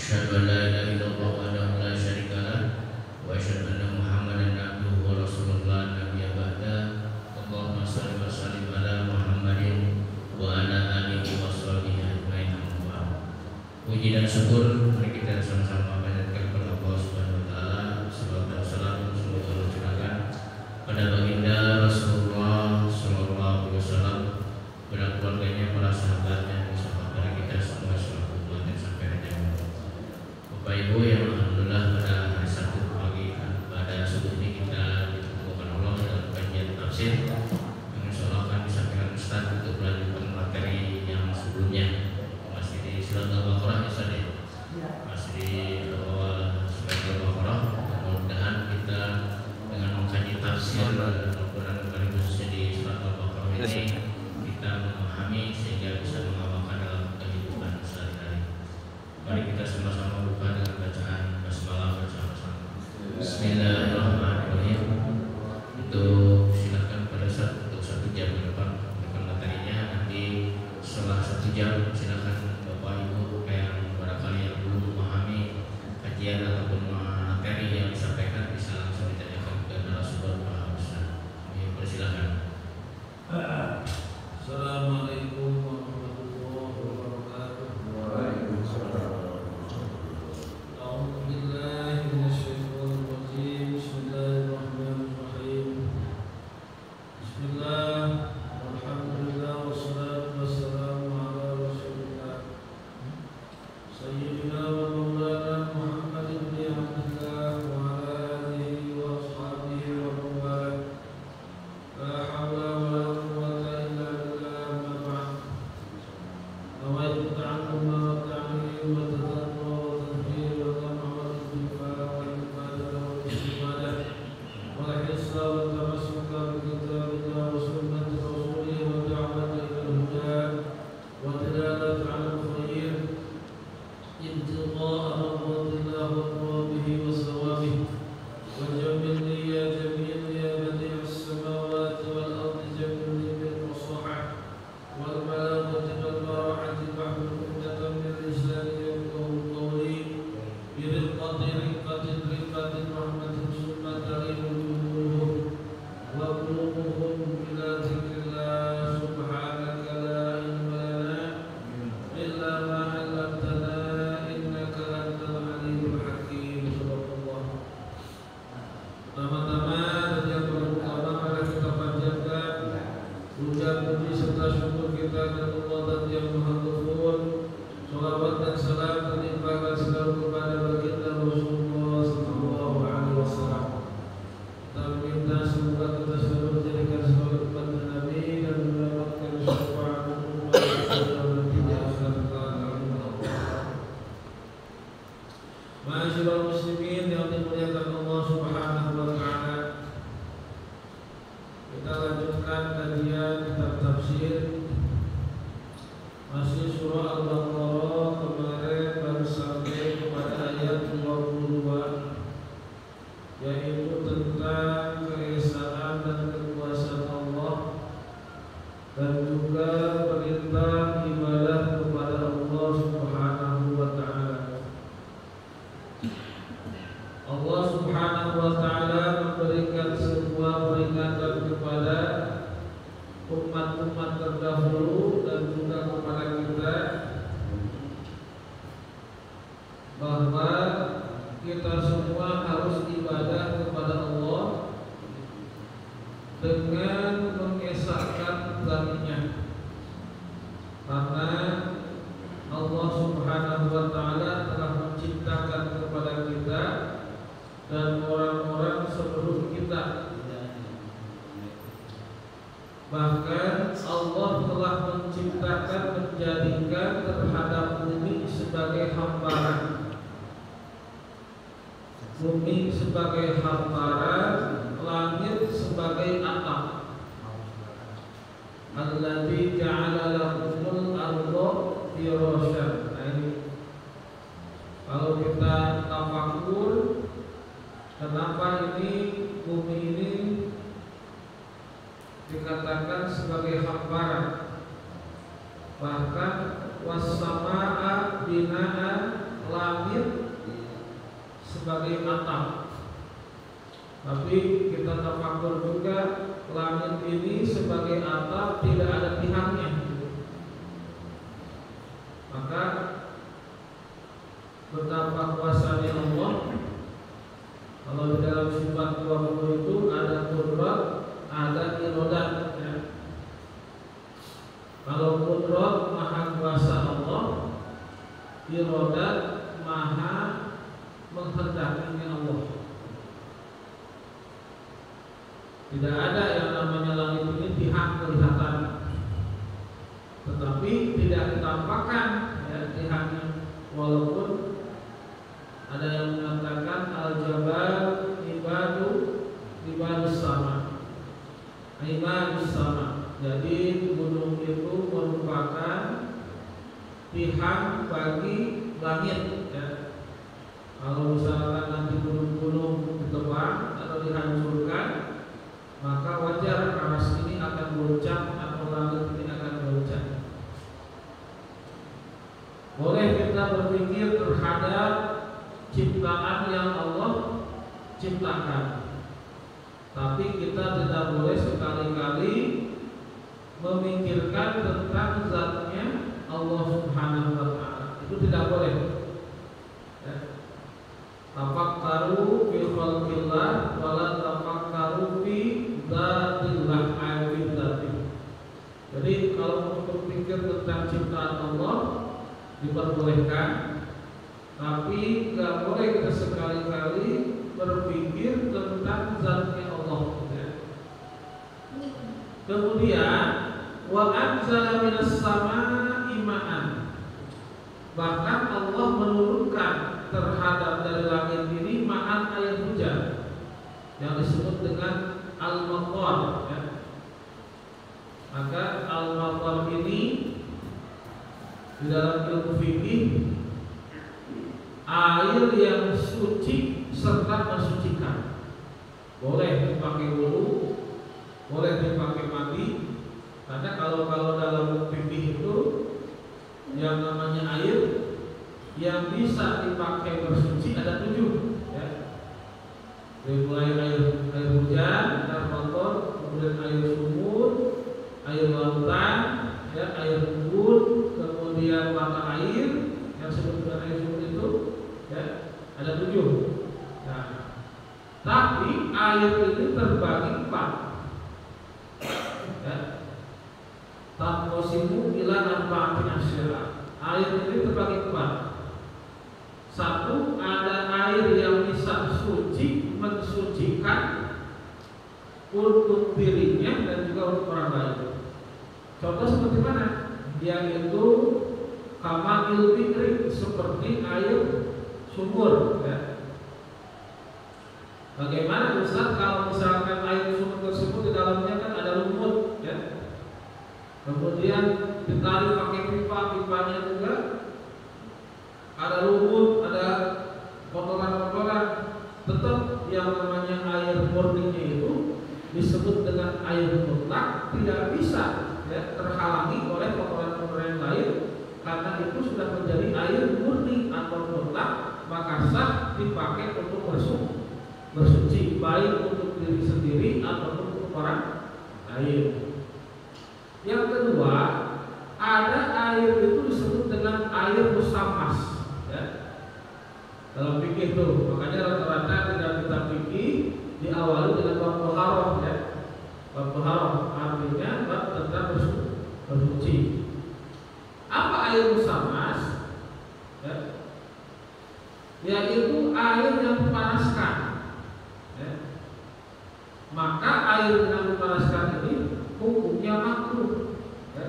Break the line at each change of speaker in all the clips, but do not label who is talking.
Asyhadu an la ilaha illallah wahdahu la syarika lah wa asyhadu anna Muhammadan abduhu wa rasuluhu la nabiyya ba'da. Allahumma shalli wa sallim ala Muhammadin wa ala alihi wa sahbihi ajmain. Puji dan syukur mari kita sama-sama panjatkan kepada Allah Subhanahu wa taala. Salawat dan salam semoga tercurahkan pada baginda Rasulullah sallallahu alaihi wasallam, pada keluarganya, para sahabatnya, pada kita semua selaku umat yang sampai hari kiamat. Bapak Ibu yang alhamdulillah pada hari Sabtu pagi pada subuh ini kita ditemukan Allah dalam kajian tafsir yang insyaallah akan disampaikan Ustaz untuk melanjutkan materi yang sebelumnya. Masih di surat Al-Baqarah ya Ustaz ya? Masih di awal surat Al-Baqarah. Mudah-mudahan kita dengan mengkaji tafsir Al-Quran khususnya di surat Al-Baqarah ini kita memahami sehingga bisa mengamalkan dalam kehidupan sehari-hari. Mari kita sama-sama buka dengan bacaan basmalah bersama-sama. Bismillahirrahmanirrahim. Untuk silakan pada saat untuk 1 jam ke depan dengan materinya. Nanti setelah 1 jam silakan Bapak Ibu yang barangkali yang belum memahami kajian ataupun materi yang disampaikan bisa langsung ditanyakan ke narasumber Pak Ustaz. Kami persilakan.
Assalamualaikum warahmatullahi wabarakatuh. Waalaikumsalam. A'udzu billahi minasyaitonir rajim. Bismillahirrahmanirrahim. Bismillah. Alhamdulillah wassalatu wassalamu ala Rasulillah Sayyidina wa maulana Muhammad ibn Abdullah wa ala alihi wa ashabihi wa man wala. La hawla wa la quwwata illa billah. Ma ba'd. Nawaitu ta'allum wa ta'lim wa tadabbar wa tadbir wa jam'a wa istighfar wa ibadah wa istifadah wa hisra wa tamassuka bi kitabillah wa sunnati rasulih wa da'wati ila al-huda wa dilalat 'ala al-khair ibtigha'a mardatillah wa thawabihi wa sawabihi wa jamilni ya jamil ya badi' as-samawati wal ardi jamilni bil fasahah wal balaghati wal bara'ati wahlul 'uqdatan min lisani yafqahu qawli bi riqqatin rahmatin summa talimul qulubuhum wa qulubuhum ila dzikrillah subhanaka la ilma lana illa ma 'allamtana innaka antal alimul hakim. Subhanallah. Pertama-tama dan yang pertama mari kita panjatkan ucap puji serta syukur kita kepada Allah dan Yang Maha Ghafur. Salawat dan salam terlimpahkan selalu kepada baginda Rasulullah sallallahu alaihi wasallam. Kita minta semoga kita selalu menjadikan sebagai umat Nabi dan mendapatkan syafaat umat nanti di akhirat kelak. Ma'asyiral muslimin yang dimuliakan Allah Subhanahu wa taala. Kita lanjutkan kajian kitab tafsir masih surah Al-Baqarah. Kemarin baru sampai kepada ayat 22, yaitu tentang keesaan dan kekuasaan Allah dan juga perintah ibadah kepada Allah Subhanahu wa taala. Allah Subhanahu wa taala memberikan sebuah peringatan kepada umat-umat terdahulu dan juga kepada kita bahwa kita semua harus ibadah kepada Allah dengan mengesahkan zat-Nya, karena Allah Subhanahu wa taala telah menciptakan kepada kita dan orang-orang sebelum kita. Bahkan Allah telah menciptakan, menjadikan terhadap bumi sebagai hamparan, bumi sebagai hamparan, langit sebagai atap. Alladzi ja'ala lakumul arda firasyan. Kalau kita tafakur, kenapa ini bumi ini dikatakan sebagai hamparan? Bahkan was-samaa'a binaan langit sebagai atap. Tapi kita tafakur juga langit ini sebagai atap tidak ada pihaknya. Maka betapa kuasanya Allah. Kalau di dalam sifat kuasa itu ada qudrat, ada iradat ya. Kalau qudrat maha kuasa Allah, iradat maha menghendakinya Allah. Tidak ada yang namanya langit ini pihak kelihatan, tetapi tidak ditampakkan ya pihaknya. Walaupun ada yang mengatakan al-jabal ibadus sama, ibadus sama. Jadi gunung itu merupakan pihak bagi langit ya. Kalau misalkan nanti gunung-gunung ditebang atau dihancurkan, maka wajar aras ini akan goncang atau langit ini akan goncang. Boleh kita berpikir terhadap ciptaan yang Allah ciptakan, tapi kita tidak boleh sekali-kali memikirkan tentang zatnya Allah Subhanahu wa ta'ala. Itu tidak boleh ya. Tafakkaru fi khalqillah wala tafakkaru fi dzatillah ayat dzati. Jadi kalau berpikir tentang ciptaan Allah diperbolehkan, tapi nggak boleh kita sekali-kali berpikir tentang zatnya Allah ya. Kemudian wa anzala minas samaa'i ma'an. Bahkan Allah menurunkan terhadap dari langit ini ma'an air hujan yang disebut dengan al-matar ya. Maka al-matar ini di dalam ilmu fikih air yang suci serta mensucikan. Boleh dipakai wudu, boleh dipakai mandi. Karena kalau dalam fikih itu yang namanya air yang bisa dipakai bersuci ada 7 ya. Dari mulai air hujan, air kotor, kemudian air sumur, air lautan, ya, air embun, kemudian mata air yang disebut dengan air sumur itu ya, ada 7. Nah, tapi air ini terbagi 4 ya. Tanqosimu ila arba'atin asyara. Air ini terbagi 4. Satu, ada air yang bisa suci, mensucikan untuk dirinya dan juga untuk orang lain. Contoh seperti mana? Yaitu kama'il bikri, seperti air sumur ya. Bagaimana Ustaz kalau misalkan air sumur tersebut di dalamnya kan ada lumut ya. Kemudian ditarik pakai pipanya juga ada lumut, ada kotoran-kotoran. Tetap yang namanya air murninya itu disebut dengan air mutlak, tidak bisa ya, terhalangi oleh kotoran-kotoran yang lain, karena itu sudah menjadi air murni atau mutlak, maka sah dipakai untuk bersuci, baik untuk diri sendiri ataupun untuk orang lain. Yang kedua, ada air itu disebut dengan air musammas ya. Dalam fikih itu, makanya rata-rata tidak kita fikih diawali dengan bab taharah ya. Bab taharah artinya bab tentang bersuci. Apa air musammas? Ya. Yaitu air yang dipanaskan ya. Maka air yang dipanaskan ini hukumnya makruh ya.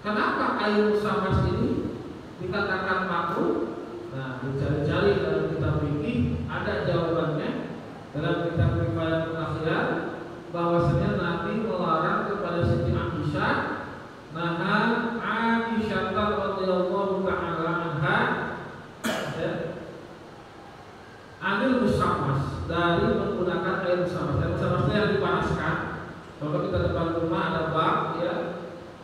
Kenapa air musammas ini dikatakan makruh? Nah, dicari-cari dalam kitab fikih ada jawabannya dalam kitab Rifayatul Akhyar, bahwasanya Nabi melarang kepada Siti Aisyah, naha Aisyah radhiyallahu ta'ala anha ya, anil musammas, dari menggunakan air musammas. Air musammas yang dipanaskan. Kalau kita depan rumah ada bak ya,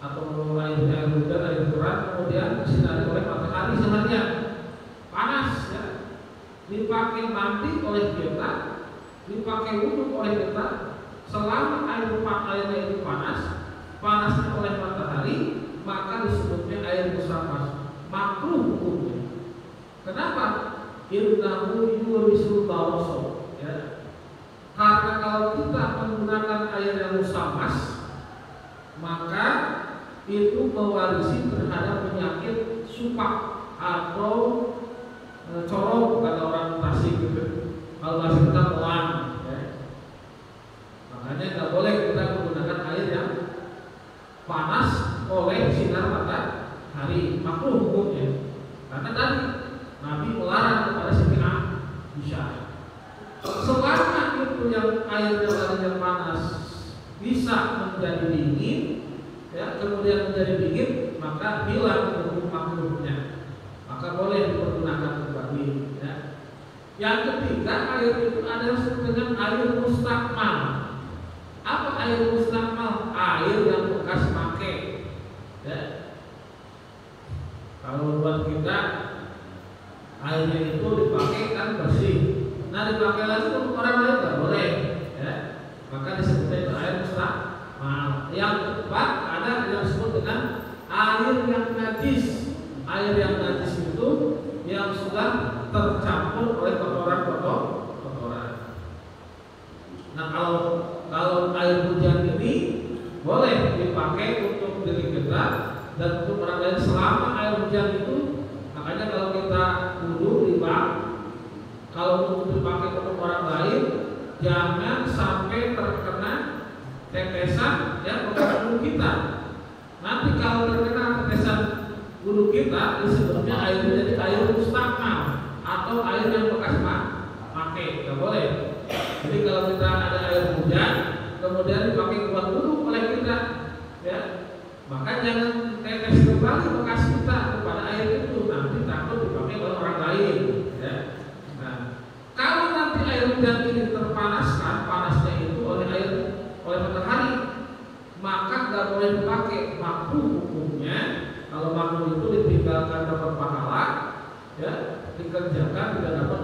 atau air hujan, air keran, kemudian disinari oleh matahari seharian. dipakai mandi oleh kita, dipakai wudhu oleh kita, selama airnya itu panasnya oleh matahari, maka disebutnya air mustamas, makruh hukumnya. Kenapa? Innahu yurisul bawasol, ya. Karena kalau kita menggunakan air yang mustamas, maka itu mewarisi terhadap penyakit supak atau corong kata orang Tasik gitu. Kalau bahasa kita pelan, ya. Makanya nggak boleh kita menggunakan air yang panas oleh sinar matahari, makruh hukumnya. Karena tadi Nabi melarang kepada si bisa. Selama itu yang airnya panas bisa menjadi dingin, ya, kemudian menjadi dingin, maka hilang hukum makruhnya, maka boleh dipergunakan kembali, ya. Yang ketiga, air itu ada dengan air mustakmal. Apa air mustakmal? Air yang bekas pakai, ya. Kalau buat kita airnya itu dipakai kan bersih, nah dipakai lagi untuk orang lain nggak boleh, ya. Maka disebutnya itu air mustakmal. Yang keempat ada yang disebut dengan air yang najis. Air yang najis itu yang sudah tercampur oleh kotoran. Nah kalau air hujan ini boleh dipakai untuk diri kita dan untuk orang lain selama air hujan itu. Makanya kalau kita wudhu di bak, kalau untuk dipakai untuk orang lain, jangan sampai terkena tetesan ya wudhu kita. Nanti kalau terkena tetesan wudhu kita, disebutnya air jadi air mustakmal atau air yang bekas pakai, nggak boleh. Jadi kalau kita ada air hujan, kemudian dipakai buat wudhu oleh kita, ya, maka jangan tetes kembali bekas kita kepada air itu, nanti takut dipakai oleh orang lain, ya. Nah, kalau nanti air hujan ini terpanaskan, panasnya itu oleh matahari, maka nggak boleh dipakai, makruh hukumnya. Kalau makruh itu ditinggalkan dapat pahala, ya, dikerjakan tidak dapat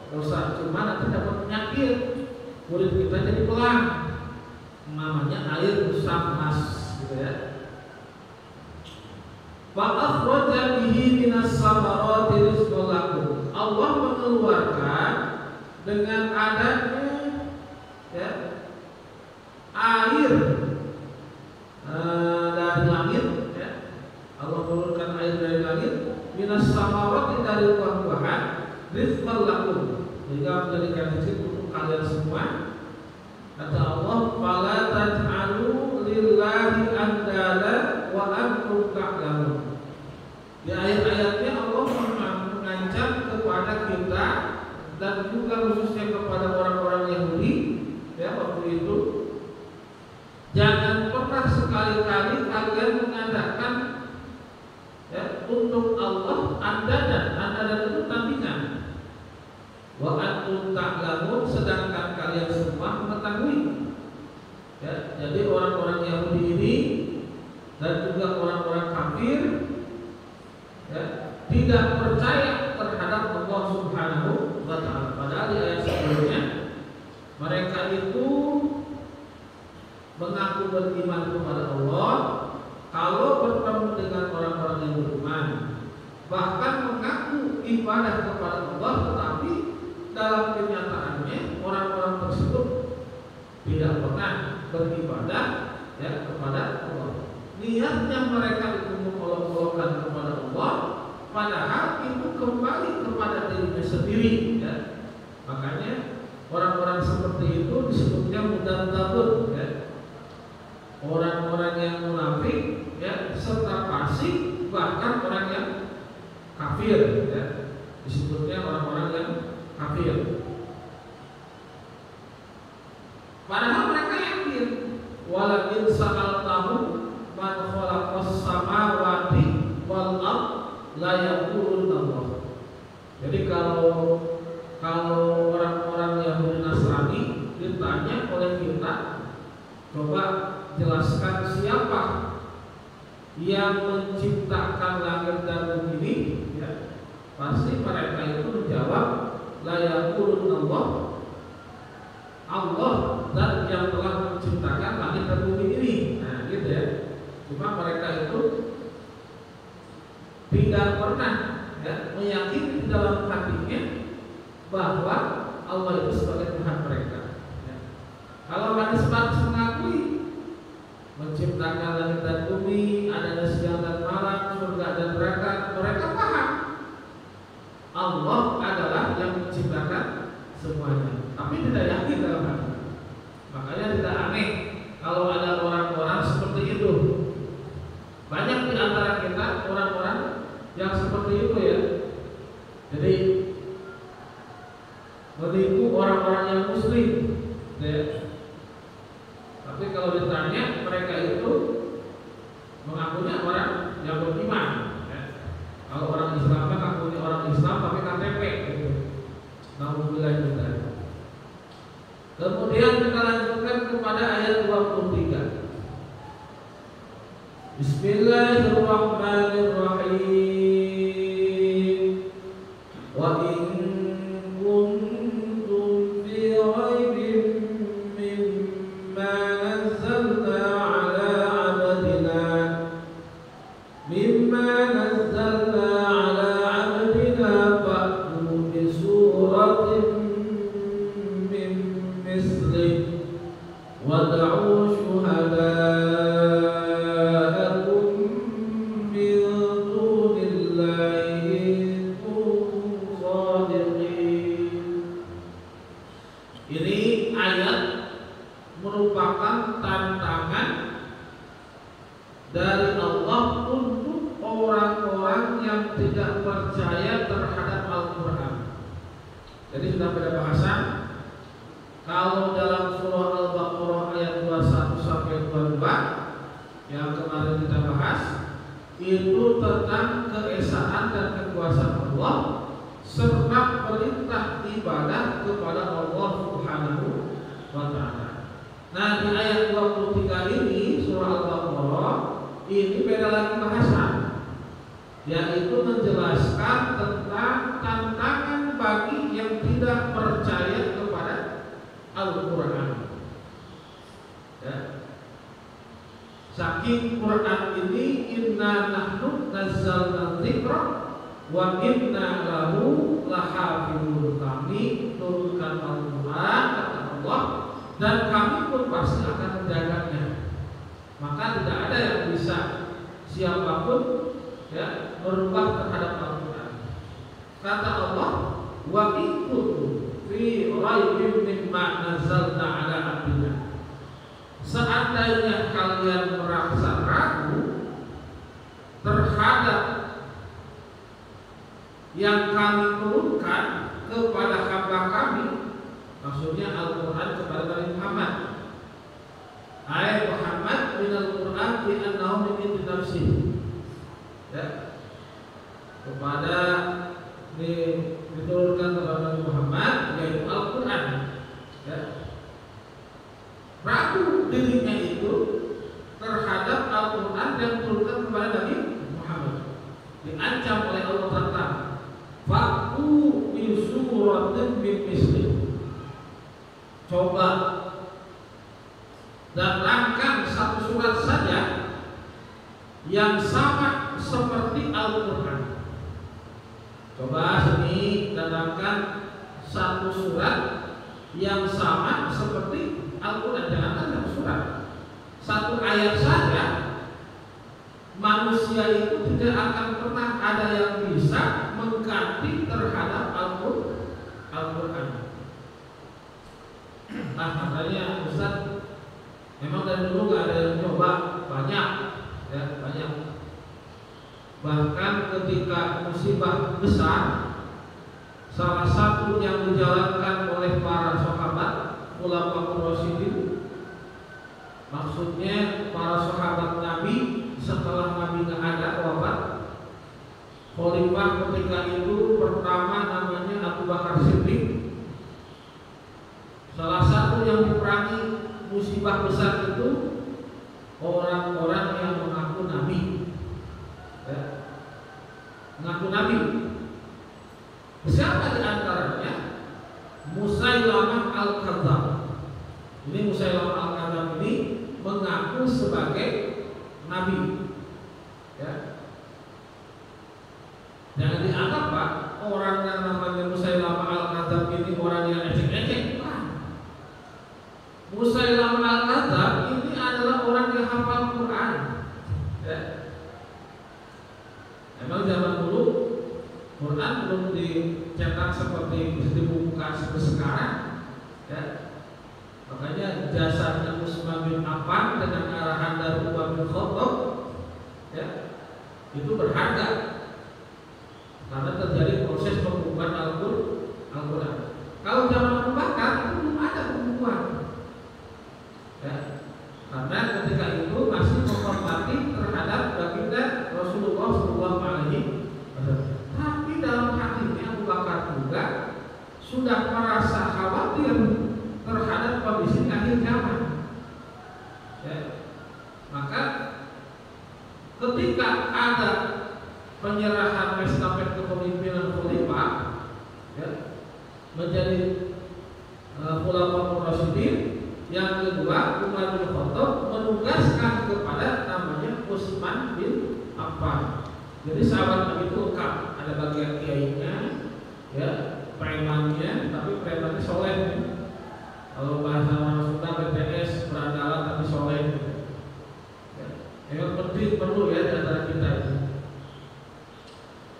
dosa, cuma nanti dapat penyakit, kulit kita jadi pelang, namanya air mustamas, gitu ya. Fa'akhraja bihi minas samarati rizqan lakum. Allah mengeluarkan dengan adanya, ya, air dari langit, ya. Allah menurunkan air dari langit, minas samarati, dari buah-buahan, rizqan lakum, sehingga menjadikan rezeki untuk kalian semua. Kata Allah, fala taj'alu lillahi andada wa antum ta'lamun. Di ayat-ayatnya Allah mengancam kepada kita dan juga khususnya kepada orang-orang Yahudi, ya, waktu itu, jangan pernah sekali-kali kalian mengadakan, ya, untuk Allah andadan itu tandingan. Wa antum ta'lamun, sedangkan kalian semua mengetahui, ya. Jadi orang-orang Yahudi ini dan juga orang-orang kafir, ya, tidak percaya terhadap Allah Subhanahu wa ta'ala. Padahal di ayat sebelumnya mereka itu mengaku beriman kepada Allah kalau bertemu dengan orang-orang yang beriman, bahkan mengaku ibadah kepada Allah, tetapi dalam kenyataannya orang-orang tersebut tidak pernah beribadah, ya, kepada Allah. Niatnya mereka itu mengolok-olokkan kepada Allah, padahal itu kembali kepada dirinya sendiri, ya. Makanya orang-orang seperti itu disebutnya mudadzabun, ya. Orang-orang yang munafik, ya, serta fasik, bahkan orang yang kafir, ya, disebutnya orang-orang yang kafir. Padahal mereka yakin, walakin sa'altahu man khalaqas samawati wal ard la yaqulun Allah. Jadi kalau orang-orang Yahudi Nasrani ditanya oleh kita, coba jelaskan siapa yang menciptakan langit dan bumi ini, ya, pasti mereka itu menjawab la yaqulun Allah dan yang telah menciptakan langit dan bumi ini. Nah, gitu ya. Cuma mereka itu tidak pernah meyakini dalam hatinya bahwa Allah itu sebagai Tuhan mereka. Kalau manusia mengakui menciptakan langit dan bumi, adanya siang dan malam, surga dan neraka, mereka paham Allah adalah yang menciptakan semuanya, tapi tidak yakin dalam hati. Makanya tidak aneh kalau ada orang-orang seperti itu. Banyak di antara kita orang-orang yang seperti itu ya. Jadi menipu orang-orang yang muslim ya. Tapi kalau ditanya, mereka itu mengakunya orang yang beriman ya. Kalau orang Islam mengakunya orang Islam tapi KTP gitu. Alhamdulillah juga. Kemudian kita lanjutkan kepada ayat 23. Bismillahirrahmanirrahim. Wa in kuntum fi raibin mimma nazzalna ala abdina fa'tu bi suratin min mislih wad'u syuhada'akum min dunillahi in kuntum shadiqin. Ini ayat merupakan tantangan dari Allah untuk orang-orang yang tidak percaya terhadap Al-Quran. Jadi sudah pada bahasan, kalau dalam surah Al-Baqarah ayat 21 sampai 22 yang kemarin kita bahas, itu tentang keesaan dan kekuasaan Allah serta perintah ibadah kepada Allah Subhanahu wa ta'ala. Nah, di ayat 23 ini surah Al-Baqarah ini beda lagi bahasan, yaitu menjelaskan tentang tantangan bagi yang tidak percaya kepada Al-Quran ya. Saking Quran ini, inna nahnu nazzalna dzikra wa inna lahu lahafizun, kami turunkan Al-Quran kata Allah dan kami pun pasti akan menjaganya. Maka tidak ada yang bisa siapapun ya merubah terhadap Al-Quran. Kata Allah, wa in kuntum fi raibin mimma nazzalna ala abdina. Seandainya kalian merasa ragu terhadap yang kami turunkan kepada hamba kami, maksudnya Al-Quran kepada Nabi Muhammad. Ayat Muhammad minal Quran bi annahu min indi nafsihi. Ya. Kepada diturunkan kepada Nabi Muhammad yaitu Al-Quran ya. Ragu dirinya itu terhadap Al-Quran yang diturunkan kepada Nabi Muhammad, diancam oleh Allah Ta'ala, fa'tu bi suratin min mislih. Coba datangkan satu surat saja yang sama seperti Al-Quran. Coba sini datangkan satu surat yang sama seperti Al-Quran. Jangankan satu surat, satu ayat saja, manusia itu tidak akan pernah ada yang bisa mengganti terhadap Al-Quran. Nah, makanya Ustaz, memang dari dulu gak ada yang coba, banyak ya, banyak. Bahkan ketika musibah besar, salah satu yang dijalankan oleh para sahabat Khulafaur Rasyidin, maksudnya para sahabat Nabi setelah Nabi gak ada wafat, khalifah ketika itu pertama namanya Abu Bakar Siddiq. Salah satu yang diperangi musibah besar itu orang-orang yang mengaku Nabi ya. Mengaku Nabi. Siapa di antaranya? Musailamah al-Kadzab. Ini Musailamah al-Kadzab ini mengaku sebagai nabi. Ya. Jangan dianggap Pak, orang yang namanya Musailamah al-Kadzab ini orang yang ecek-ecek. Musailamah al-Kadzab ini adalah orang yang hafal Quran. Ya. Emang zaman dulu Quran belum dicetak seperti dibuka seperti sekarang. Ya. Makanya jasanya Utsman bin Affan dengan arahan dari Umar bin Khattab, ya, itu berharga karena terjadi proses pembukuan Al-Quran. Kalau zaman Abu Bakar itu belum ada pembukuan. Ya, karena ketika itu masih menghormati terhadap baginda Rasulullah SAW. Tapi dalam hatinya Abu Bakar juga sudah merasa khawatir terhadap kondisi akhir zaman. Ya. Maka ketika ada penyerahan estafet kepemimpinan khalifah, ya, menjadi Khulafaur Rasyidin, yang kedua Umar bin Khattab menugaskan kepada namanya Utsman bin Affan. Jadi sahabat Nabi itu lengkap, ada bagian kiainya, ya, premannya, tapi premannya soleh. Kalau bahasa orang Sunda BTS berandalan tapi soleh. Ya. Yang penting perlu ya di antara kita itu.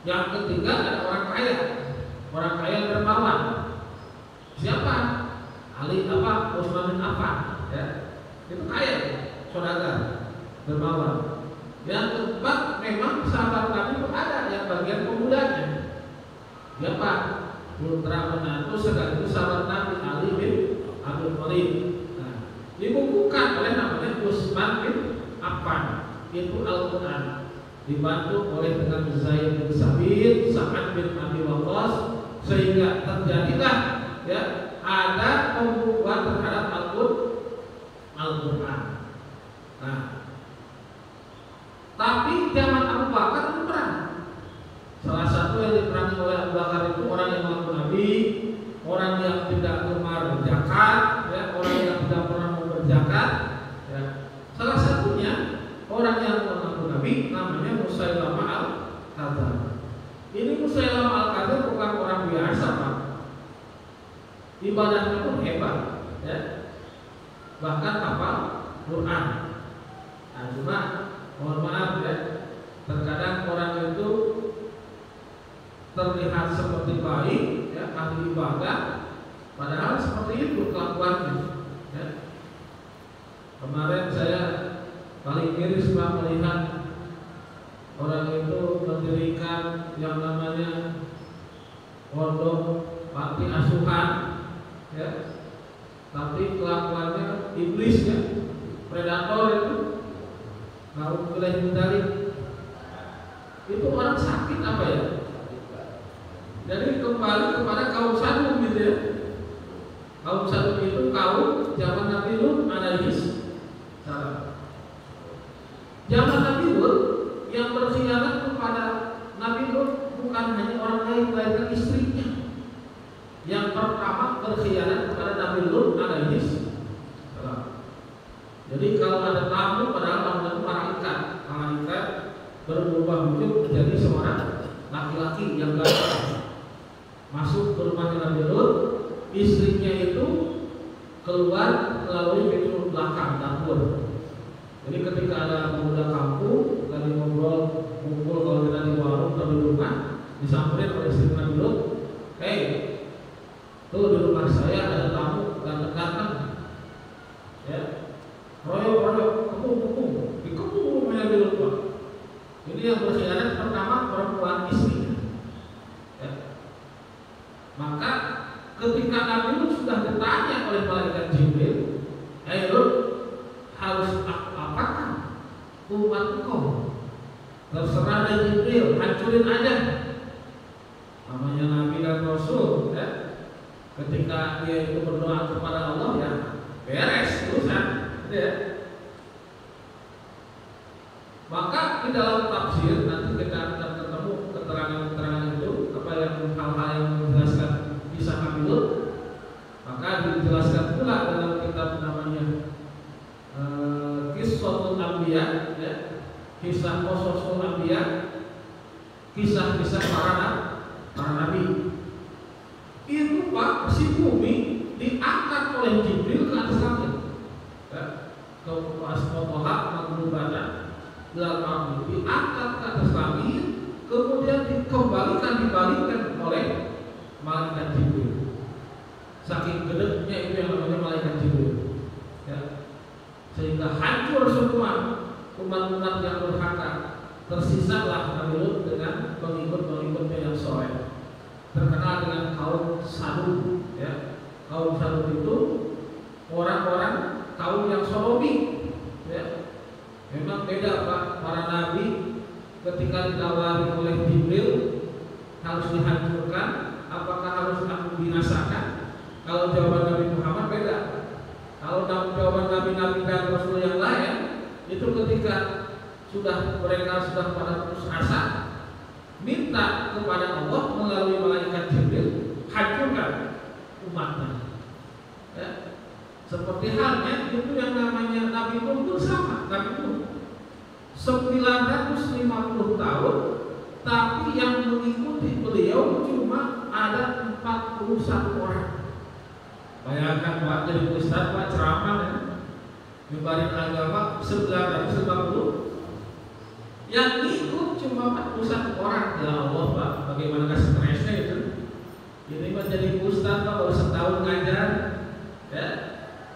Yang ketiga ada orang kaya dermawan. Siapa? Ali Utsman bin Affan. Ya. Itu kaya, saudara, dermawan. Yang keempat memang sahabat Nabi itu ada yang bagian pemudanya. Siapa? Putra menantu sekaligus sahabat Nabi Ali bin Abi Thalib. Nah, dibukukan oleh namanya Utsman bin Affan. Itu Al-Quran dibantu oleh dengan Zaid bin Sabit, Sa'ad bin Abi Waqqas, sehingga terjadilah ya ada pembukuan terhadap Al-Quran. Nah, tapi zaman Abu Bakar itu perang. Salah satu yang diperangi oleh Abu Bakar itu orang yang mengaku Nabi, orang yang tidak gemar berzakat, ya, orang yang tidak pernah mau berzakat. Ya. Salah satunya orang yang mengaku Nabi namanya Musailamah al-Kadzab. Ini Musailamah al-Kadzab bukan orang biasa, Pak. Ibadahnya pun hebat, ya. Bahkan hafal Quran. Nah, cuma mohon maaf ya, terkadang orang itu terlihat seperti baik, ya, ahli ibadah, padahal seperti itu kelakuannya. Ya. Kemarin saya paling miris Pak melihat orang itu mendirikan yang namanya pondok panti asuhan, ya, tapi kelakuannya iblis, ya, predator itu. Kalau boleh hindari, itu orang sakit apa ya? Jadi kembali kepada kaum Sadum gitu ya. Kaum Sadum itu kaum zaman Nabi Lut alaihi salam. Zaman Nabi Lut yang berkhianat kepada Nabi Lut bukan hanya orang lain, melainkan istrinya. Yang pertama berkhianat kepada Nabi Lut alaihi salam. Jadi kalau ada tamu padahal tamu itu malaikat berubah wujud menjadi seorang laki-laki yang ganteng. Masuk ke rumahnya Nabi Lut, istrinya itu keluar melalui pintu belakang dapur. Jadi ketika ada pemuda kampung lagi ngobrol kumpul kalau kita di warung atau di rumah, disamperin oleh istri Nabi Lut, "Hei, tuh di rumah saya ada tamu ganteng-ganteng." Ya. Royok, kepung, dikepung rumahnya Nabi Lut, Pak. Ini yang berkhianat pertama perempuan istrinya. Ya. Maka ketika Nabi Lut sudah ditanya oleh malaikat Jibril, "Hei Lut, harus apakah umat engkau?" Terserah dari Jibril, hancurin aja. Namanya Nabi dan Rasul, ya. Ketika dia itu berdoa kepada Allah, ya beres urusan. Ya. Maka di dalam tafsir nanti kita akan ketemu keterangan-keterangan itu, apa yang hal-hal yang menjelaskan kisah Nabi Lut. kisah Qasasul Anbiya, kisah-kisah para nabi. Itu Pak, si bumi diangkat oleh Jibril ke atas langit. Ya, ke Asqatah Maghrubana Bilal Ardi diangkat ke atas langit, kemudian dibalikkan oleh malaikat Jibril. Saking gedenya itu yang namanya malaikat Jibril. Ya. Sehingga hancur semua umat-umat yang durhaka. Tersisalah Nabi Lut dengan pengikut-pengikutnya yang soleh. Terkenal dengan kaum Sadum. Ya. Kaum Sadum itu orang-orang kaum yang Sodomi. Ya. Memang beda Pak, para nabi ketika ditawari oleh Jibril harus dihancurkan, apakah harus dibinasakan? Kalau jawaban Nabi Muhammad beda. Kalau jawaban nabi-nabi dan rasul yang lain itu ketika mereka sudah pada putus asa, minta kepada Allah melalui malaikat Jibril hancurkan umatnya. Ya. Seperti halnya itu yang namanya Nabi Nuh itu sama, Nabi Nuh 950 tahun, tapi yang mengikuti beliau cuma ada 41 orang. Bayangkan Pak, jadi ustaz Pak ceramah ya, nyebarin agama 950, yang ikut cuma 41 orang. Ya Allah Pak, bagaimana stresnya itu? Ini Pak jadi ustaz Pak baru setahun ngajar, ya,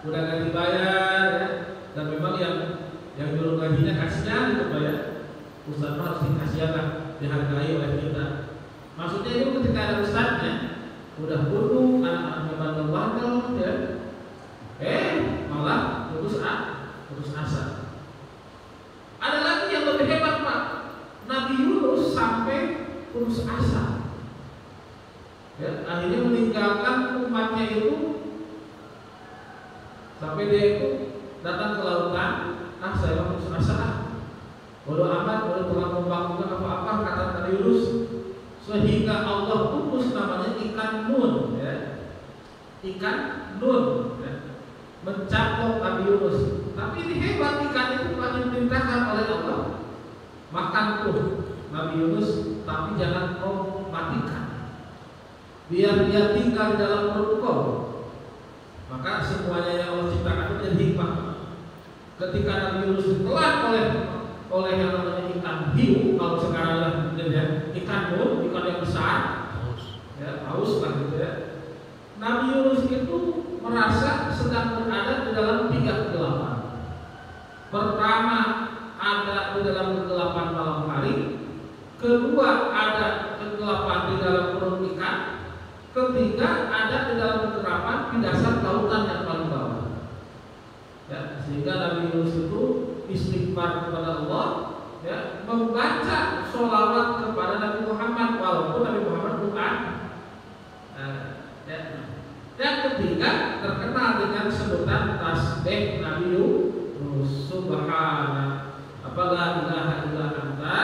udah gak dibayar, ya, dan memang yang dulu gajinya kasihan gitu Pak ya. Ustaz Pak harus dikasihan lah, dihargai oleh kita. Maksudnya itu ketika ada ustaznya udah bunuh anak-anaknya bandel-bandel ya, malah putus asa. Ada lagi yang lebih hebat Pak, Nabi Yunus sampai putus asa ya, akhirnya meninggalkan umatnya itu sampai dia itu datang ke lautan. Saya putus asa, bodoh amat, bodoh telah membangun apa-apa, kata Nabi Yunus. Sehingga Allah utus namanya ikan nun ya. Ikan nun ya, mencaplok Nabi Yunus. Tapi ini hebat, ikan itu telah diperintahkan oleh Allah, makan tuh Nabi Yunus, tapi jangan kau matikan, biar dia tinggal di dalam perut kau. Maka semuanya yang Allah ciptakan itu jadi hikmah. Ketika Nabi Yunus ditelan oleh yang namanya ikan hiu, kalau sekarang ya, ikan nun, ikan yang besar, ya, paus lah gitu ya. Nabi Yunus itu merasa sedang berada di dalam 3 kegelapan. Pertama, ada di dalam kegelapan malam hari. Kedua, ada kegelapan di dalam perut ikan. Ketiga, ada di dalam kegelapan di dasar lautan yang paling bawah. Ya, sehingga Nabi Yunus itu istighfar kepada Allah, ya, membaca sholawat kepada Nabi Muhammad, walaupun Nabi Muhammad bukan. Ya. Yang ketiga terkenal dengan sebutan tasbih Nabi Yunus, subhana la ilaha illa anta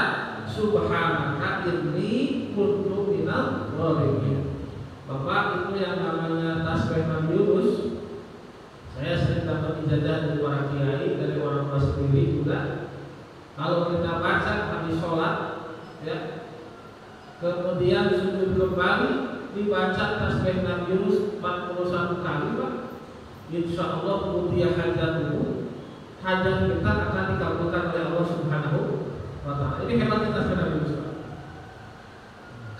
subhanaka inni kuntu minal zalimin. Bapak, itu yang namanya tasbih Nabi Yunus. Saya sering dapat ijazah dari para kiai, dari orang tua sendiri juga. Kalau kita baca habis sholat, ya, kemudian sujud kembali, dibaca tasbih Nabi Yunus 41 kali Pak, insya Allah mutiya hajatmu, hajat kita akan dikabulkan oleh Allah Subhanahu wa Ta'ala. Ini hebatnya tasbih Nabi Yunus Pak.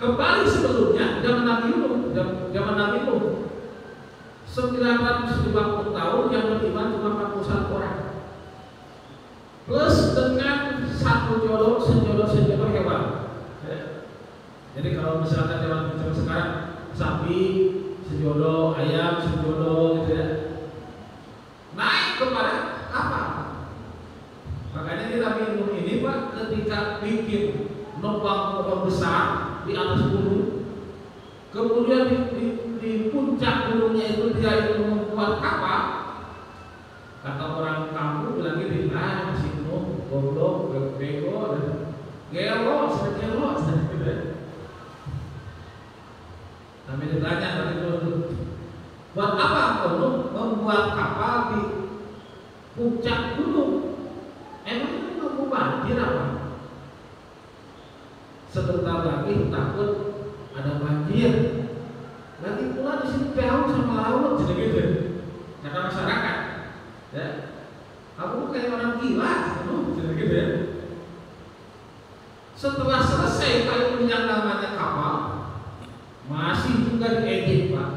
Kembali sebelumnya zaman Nabi Nuh 950 tahun yang beriman cuma 41 orang, plus dengan satu sejodoh hewan. Jadi kalau misalkan zaman sekarang sapi sejodoh, ayam sejodoh gitu ya, naik kepada apa? Makanya di Nabi Nuh ini Pak, ketika bikin lubang besar di atas gunung, kemudian di puncak gunungnya itu dia itu membuat kapal. Kata orang kampung bilang gini, masih Nuh goblok, bego, gelo, Tapi ditanya Nabi Nuh, buat apa kau membuat kapal di puncak gunung? Emang ini mau banjir apa? sebentar lagi takut ada banjir. Lagi pula di sini jauh sama laut, jadi gitu. Kata masyarakat, ya, aku kayak orang gila, jadi gitu ya. Setelah selesai kali yang namanya kapal, masih juga diedit Pak.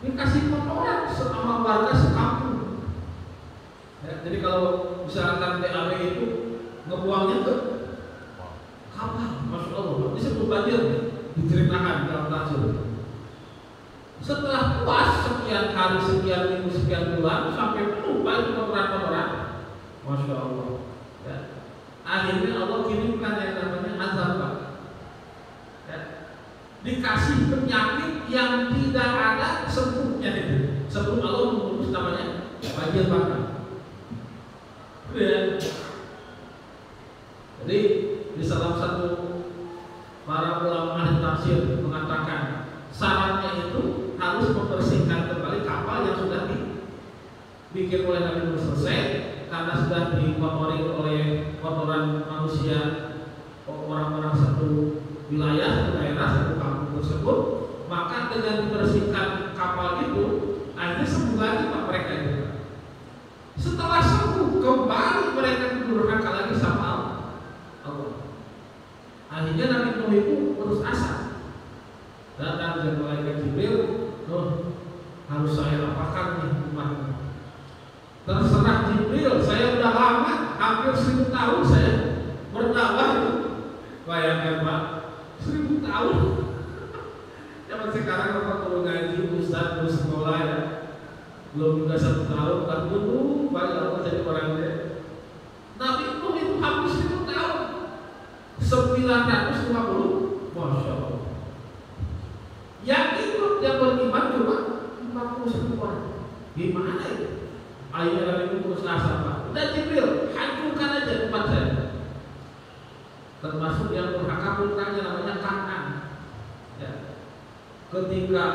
Dikasih kotoran sama warga sekampung. Ya, jadi kalau misalkan TAW itu ngebuangnya ke kapal, masya Allah, disebut banjir, diceritakan dalam tafsir. Setelah puas sekian hari, sekian minggu, sekian bulan, sampai penuh itu kotoran-kotoran, masya Allah. Ya. Akhirnya Allah kirimkan yang namanya azab Pak. Ya. Dikasih penyakit yang tidak ada sembuhnya itu. Sebelum Allah memutus namanya banjir bakar. Ya. Jadi di salah satu para ulama ahli tafsir mengatakan syaratnya itu harus membersihkan kembali kapal yang sudah dibikin oleh Nabi Nuh selesai karena sudah dikotori oleh kotoran manusia orang-orang satu wilayah, satu daerah, satu kampung tersebut. Maka dengan dibersihkan kapal itu akhirnya sembuh lagi Pak mereka itu. Setelah sembuh kembali mereka durhaka lagi sama Allah. Akhirnya Nabi Nuh itu putus asa. Datang dari malaikat Jibril, Nuh, harus saya apakan nih umatmu? Terserah Jibril, saya udah lama, hampir 1000 tahun saya berdakwah itu. Bayangkan Pak, 1000 tahun. Zaman sekarang orang kalau ngaji ustaz, terus sekolah ya, belum juga 1 tahun, kan dulu banyak orang jadi orang dia. Nabi Nuh itu hampir 1000 tahun, 950, masya Allah. Yang ikut yang beriman cuma 51 orang. Gimana itu? Akhirnya Nabi Nuh putus asa Pak. Dan Jibril, hancurkan aja umat saya. Termasuk yang durhaka putranya namanya Kan'an. Ya. Ketika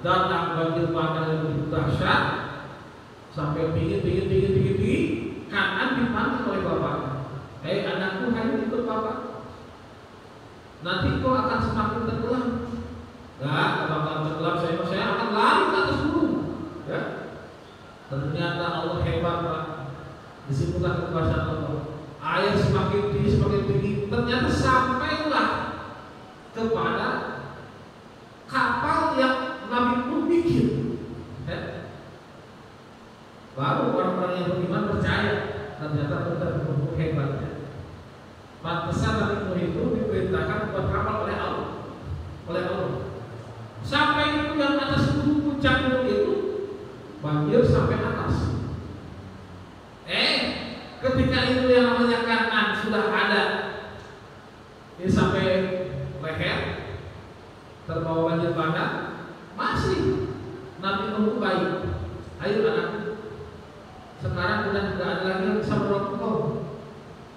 datang banjir bandang yang begitu dahsyat, sampai tinggi, Kan'an dipanggil oleh bapaknya. Anakku, hari ikut bapak. Nanti kau akan semakin tenggelam. Enggak bakal tenggelam, saya akan lari ke atas gunung. Ya. Ternyata Allah hebat Pak. Disitulah kekuasaan Allah. Air semakin tinggi, ternyata sampailah kepada kapal yang Nabi Nuh bikin. Ya. Baru orang-orang yang beriman percaya, ternyata benar-benar hebatnya. Pantesan Nabi Nuh itu diperintahkan buat kapal oleh Allah. Sampai itu yang atas puncak gunung itu banjir sampai atas. Ketika itu yang namanya Kan'an sudah ada, ini sampai leher, terbawa banjir bandang, masih Nabi Nuh baik. Ayo anakku, sekarang udah tidak ada lagi yang bisa menolong kau.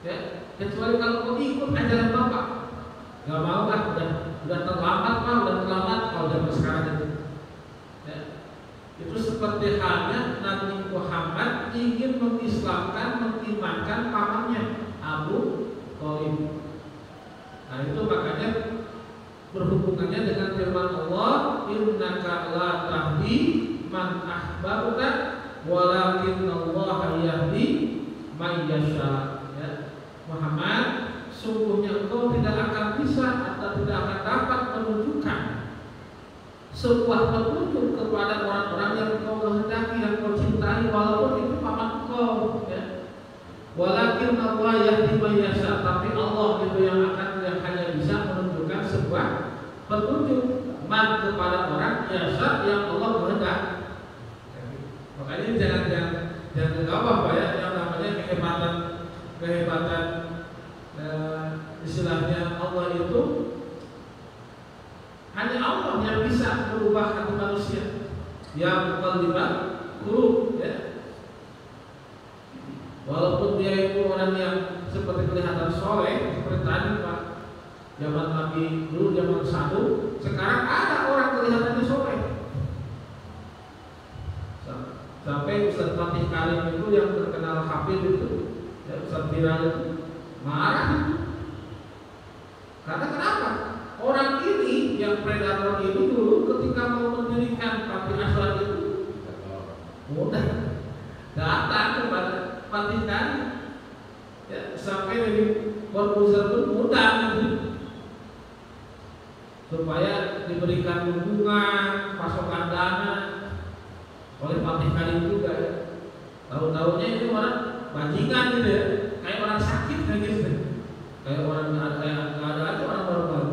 Ya, kecuali kalau kau ikut ajaran bapak. Gak mau lah, udah terlambat Pak, kalau zaman sekarang itu. Ya. Itu seperti halnya Nabi Muhammad ingin mengislamkan, mengimankan pamannya Abu Thalib. Nah itu makanya berhubungannya dengan firman Allah, innaka la tahdi man ahbabta walakin Allah yahdi man yasha. Ya. Muhammad, sungguhnya engkau tidak akan bisa atau tidak akan dapat menunjukkan sebuah petunjuk kepada orang-orang yang engkau kehendaki, yang engkau cintai, walaupun itu paman engkau. Ya. Walakin Allah yahdi man yasha, tapi Allah itu yang hanya bisa menunjukkan sebuah petunjuk man kepada orang yasha yang Allah kehendaki. Makanya jangan gegabah Pak ya, yang namanya kehebatan istilahnya Allah itu hanya Allah yang bisa merubah hati manusia, yang muqallibal qulub ya. Walaupun dia itu orang yang seperti kelihatan soleh seperti tadi Pak, zaman Nabi dulu, zaman satu, sekarang ada orang kelihatannya soleh. Sampai Ustaz Fatih Karim itu yang terkenal hafid itu, ya, Ustaz viral itu marah. Karena kenapa? Orang ini yang predator ini dulu ketika mau mendirikan panti asuhan itu mudah datang kepada panti tani, ya, sampai dari Corbuzier pun mudah gitu, supaya diberikan dukungan pasokan dana oleh panti tani juga. Ya. Tahu-tahunya itu orang bajingan gitu ya, kayak orang sakit kayak gitu, kayak orang nggak ada aja orang baru.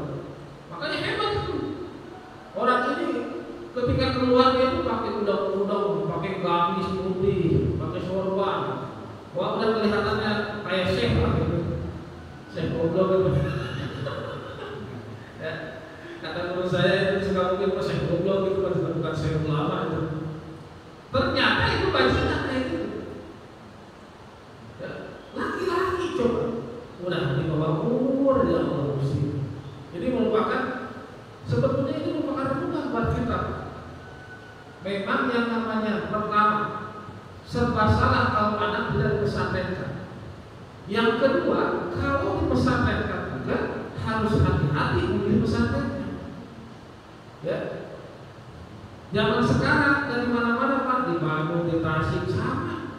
Makanya hebat itu. Orang ini ketika keluar dia itu pakai udang-udang, pakai gamis putih, pakai sorban. Wah, udah kelihatannya kayak chef lah gitu. Chef goblok gitu. Ya, kata guru saya itu suka mungkin chef goblok gitu, bukan chef lama itu. Ternyata itu bajingan kayak gitu. Ya, laki-laki coba. Udah di bawah umur dia korupsi. Jadi merupakan sebetulnya itu merupakan renungan buat kita. Memang yang namanya pertama serba salah kalau anak tidak dipesantrenkan. Yang kedua, kalau dipesantrenkan juga harus hati-hati memilih pesantrennya. Ya. Zaman sekarang dari mana-mana Pak, di Bandung, di Tasik sama.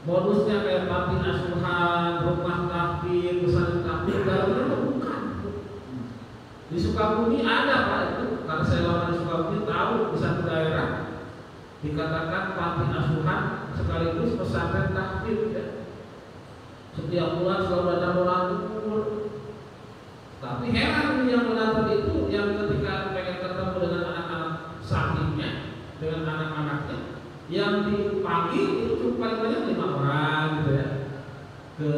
Modusnya kayak panti asuhan, rumah takfir, pesantren takfir, dalamnya bukan. Di Sukabumi ada Pak itu, karena saya lama di Sukabumi tahu di satu daerah dikatakan panti asuhan sekaligus pesantren takfir ya. Setiap bulan selalu ada orang kumpul. Tapi heran yang menonton itu yang ketika pengen ketemu dengan anak-anak sampingnya, dengan anak-anaknya, yang dipanggil itu cuma paling banyak 5 orang gitu ya. Ke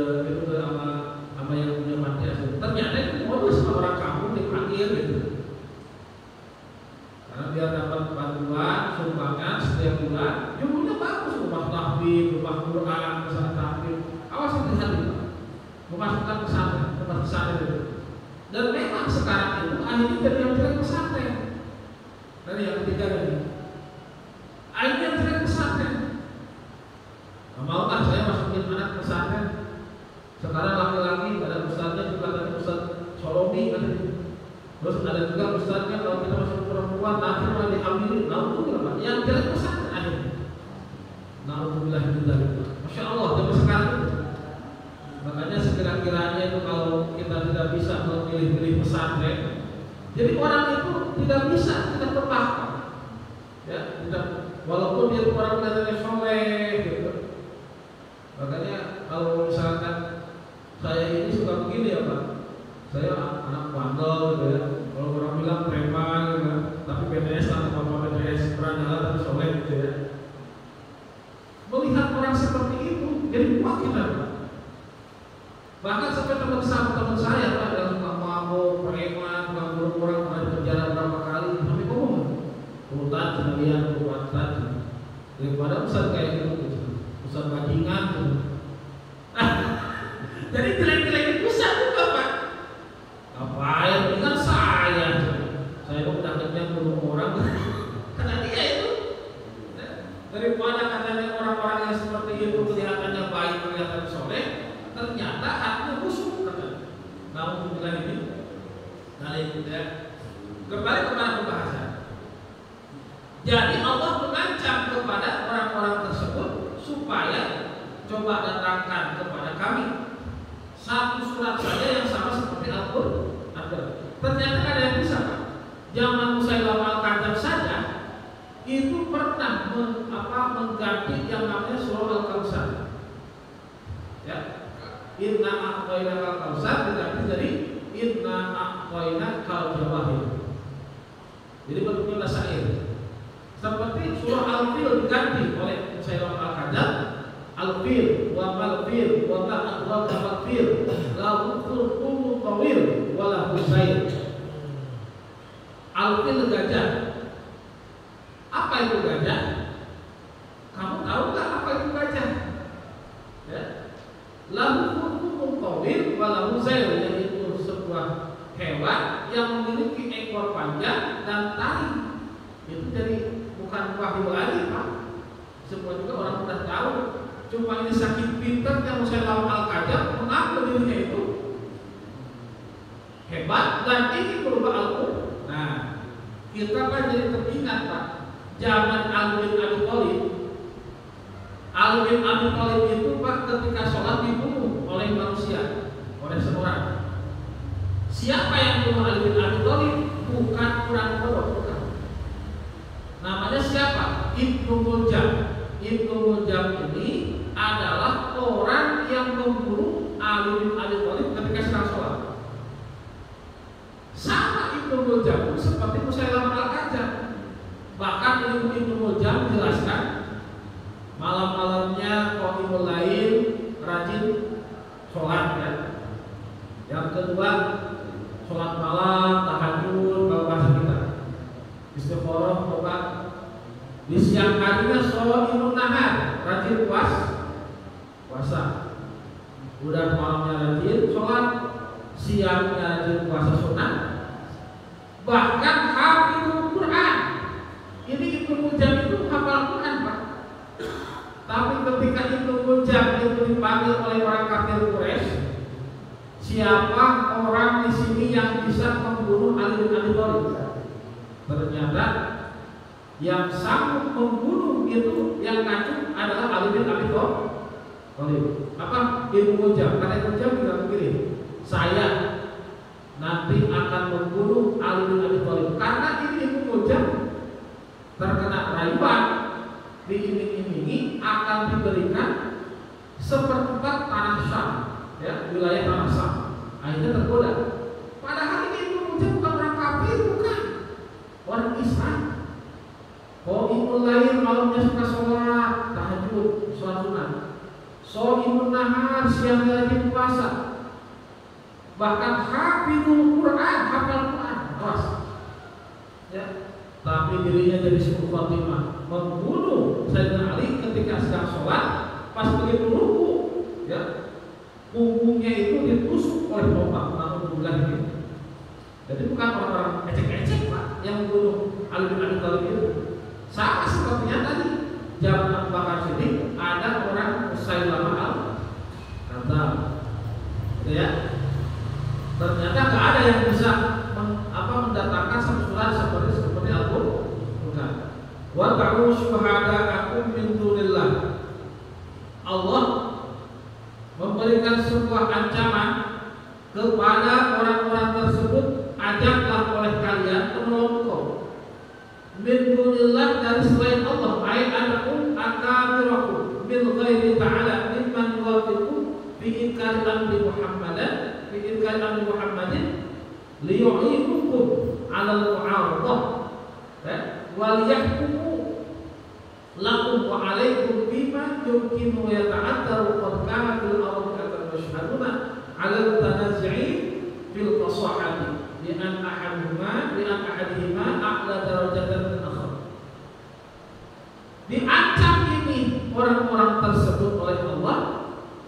sama yang punya panti asuhan. Ternyata itu modus orang kampung dipanggil gitu. Karena dia dapat bantuan, sumbangan setiap bulan, jumlahnya bagus, rumah tahfidz, rumah Quran, pesantren tahfidz. Awas hati-hati Pak, memasukkan pesantren, tempat pesantren itu. Dan memang sekarang itu akhirnya jadi yang jelek pesantren. Tadi yang ketiga tadi, akhirnya yang jelek pesantren. Maukah saya masukin anak pesantren? Sekarang laki-laki ada ustaznya juga, ada ustaz Solomi kan. Terus ada juga ustaznya kalau kita masuk perempuan nanti malah dihamilin. Alhamdulillah yang jelek pesantren akhirnya. Alhamdulillah itu dari Masya Allah zaman sekarang itu. Makanya sekira-kiranya itu kalau kita tidak bisa memilih-milih pesantren, jadi orang itu tidak bisa tidak tepat, ya, tidak, walaupun dia orang kelihatannya soleh, gitu. Makanya kalau misalkan saya ini suka begini ya Pak, saya anak bandel gitu ya. Kalau orang bilang preman gitu ya, tapi BTS atau bapak BTS pernah jalan tapi soleh gitu ya. Melihat orang seperti itu jadi kuat kita Pak. Bahkan sampai teman saya Pak yang suka mabuk, preman, ganggu orang pernah di penjara berapa kali, sampai ngomong hutan sekalian, hutan daripada ustaz kayak gitu, ustaz bajingan gitu. Jadi jelek-jelekin ustaz juga Pak. Ngapain? Ini kan saya udah kenyang bunuh orang. Karena dia itu daripada katanya orang-orang yang seperti itu kelihatannya baik, kelihatan soleh, ternyata hatinya busuk katanya. Namun bilang ini, nah itu ya. Kembali kepada pembahasan. Jadi Allah mengancam kepada orang-orang tersebut supaya coba datangkan kepada kami satu surat saja yang sama seperti Al-Qur'an. Ternyata ada yang bisa Pak. Zaman Musailamah Al-Kadzdzab saja itu pernah mengganti yang namanya surah Al-Kautsar. Ya. Inna a'tayna al-kautsar diganti dari inna a'tayna kal-jawahir. Jadi bentuknya syair. Seperti surah Al-Fil diganti oleh Musailamah Al-Kadzdzab, Al-Fil wa mal-fil wa ma adraka mal-fil lahu khurqum tawil wa lahu sayr. Al-Fil gajah. Apa itu gajah? Kamu tahu nggak apa itu gajah? Ya. Lahu khurqum tawil wa lahu sayr, yaitu sebuah hewan yang memiliki ekor panjang dan taring. Itu jadi bukan wahyu lagi Pak. Semua juga orang sudah tahu. Cuma ini saking pintarnya Musailamah Al-Kadzdzab mengaku dirinya itu hebat dan ingin berubah Al-Quran. Nah, kita kan jadi teringat Pak, zaman Ali bin Abi Thalib. Ali bin Abi Thalib itu Pak ketika sholat dibunuh oleh manusia, oleh seorang. Siapa yang bunuh Ali bin Abi Thalib? Bukan orang bodoh, bukan. Namanya siapa? Ibnu Muljam. Ibnu Muljam ini adalah orang yang membunuh Ali bin Abi Thalib ketika sedang sholat. Sama Ibnu Muljam seperti Musailamah Al-Kadzdzab. Bahkan Ibnu Muljam menjelaskan malam-malamnya qiyamul lail, rajin sholat ya. Yang kedua sholat malam, tahajud, kalau bahasa kita istighfarah, tobat. Di siang harinya shaimun nahar, rajin puasa. Udah malamnya rajin sholat, siangnya rajin puasa sunnah. Bahkan hafizul Quran. Ini Ibnu Muljam itu hafal Quran Pak. Tapi ketika Ibnu Muljam itu dipanggil oleh orang kafir Quraisy, siapa orang di sini yang bisa membunuh Ali bin Abi Thalib? Ternyata yang sanggup membunuh itu yang ngacu adalah Ali bin Abi Thalib. Apa? Ibnu Muljam. Kata Ibnu Muljam bilang begini, saya nanti akan membunuh Ali bin Abi Thalib karena ini Ibnu Muljam terkena rayuan, diiming-imingi akan diberikan seperempat tanah Syam, ya, wilayah tanah Syam. Akhirnya tergoda. Padahal ini Ibnu Muljam bukan orang kafir, bukan orang Islam. Qiyamul lail, malamnya suka sholat tahajud, sholat sunnah. Shaimun nahar, siangnya rajin puasa. Bahkan hafizul Quran, hafal Quran. Awas. Ya. Tapi dirinya jadi suku Fatimah, membunuh Sayyidina Ali ketika sedang sholat. Pas begitu ruku, ya, punggungnya itu ditusuk oleh tombak, namun bukan ini. Jadi bukan orang-orang ecek-ecek Pak yang membunuh Ali bin Abi Thalib itu. Sama sepertinya tadi zaman Abu Bakar Siddiq ada orang Musailamah Al-Kadzdzab, ya. Ternyata nggak ada yang bisa mendatangkan satu surat seperti Al-Quran. Wa ta'u syuhada'akum min dunillah. Allah memberikan sebuah ancaman kepada orang-orang tersebut, ajaklah oleh kalian menolong min dunillah, dari selain Allah, ai anakum akabirakum min ghairi ta'ala mimman yuwafiqu fi inkari amri Muhammadin liyu'inukum 'ala al-mu'aradah wa liyahkumu lakum wa 'alaikum bima yumkinu yata'attaru qad kana fil ardi atamashhaduna 'ala al-tanazi'in fil qasahati li an ahadihima a'la darajatan min akhar. Diancam ini orang-orang tersebut oleh Allah.